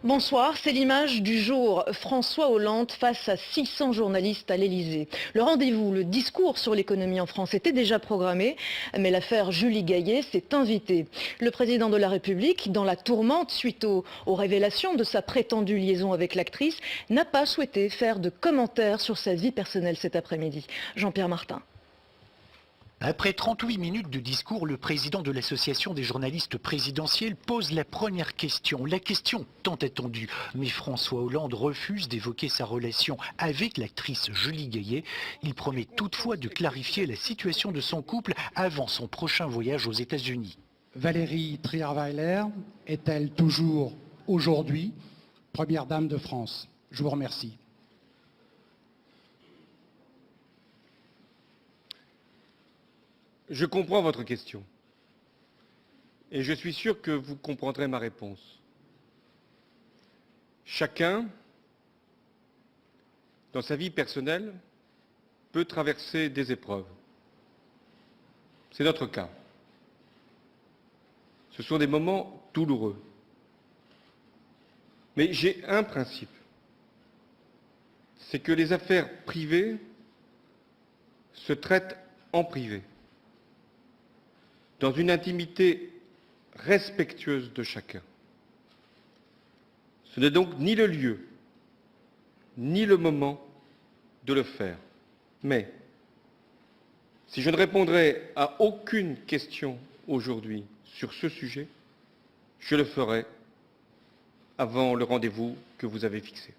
Bonsoir, c'est l'image du jour. François Hollande face à 600 journalistes à l'Elysée. Le rendez-vous, le discours sur l'économie en France était déjà programmé, mais l'affaire Julie Gaillet s'est invitée. Le président de la République, dans la tourmente suite aux révélations de sa prétendue liaison avec l'actrice, n'a pas souhaité faire de commentaires sur sa vie personnelle cet après-midi. Jean-Pierre Martin. Après 38 minutes de discours, le président de l'association des journalistes présidentiels pose la première question. La question tant attendue. Mais François Hollande refuse d'évoquer sa relation avec l'actrice Julie Gaillet. Il promet toutefois de clarifier la situation de son couple avant son prochain voyage aux États-Unis. Valérie Trierweiler est-elle toujours aujourd'hui première dame de France? Je vous remercie. Je comprends votre question et je suis sûr que vous comprendrez ma réponse. Chacun, dans sa vie personnelle, peut traverser des épreuves. C'est notre cas. Ce sont des moments douloureux. Mais j'ai un principe, c'est que les affaires privées se traitent en privé, dans une intimité respectueuse de chacun. Ce n'est donc ni le lieu, ni le moment de le faire. Mais, si je ne répondrai à aucune question aujourd'hui sur ce sujet, je le ferai avant le rendez-vous que vous avez fixé.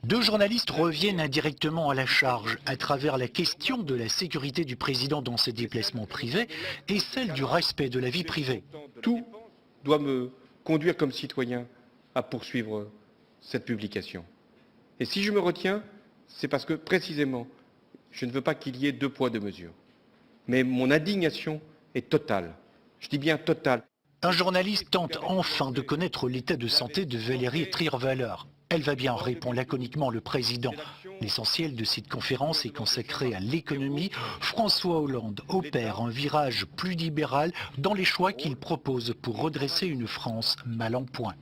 Deux journalistes reviennent indirectement à la charge à travers la question de la sécurité du président dans ses déplacements privés et celle du respect de la vie privée. Tout doit me conduire comme citoyen à poursuivre cette publication. Et si je me retiens, c'est parce que précisément, je ne veux pas qu'il y ait deux poids, deux mesures. Mais mon indignation est totale. Je dis bien totale. Un journaliste tente enfin de connaître l'état de santé de Valérie Trierweiler. Elle va bien, répond laconiquement le président. L'essentiel de cette conférence est consacré à l'économie. François Hollande opère un virage plus libéral dans les choix qu'il propose pour redresser une France mal en point.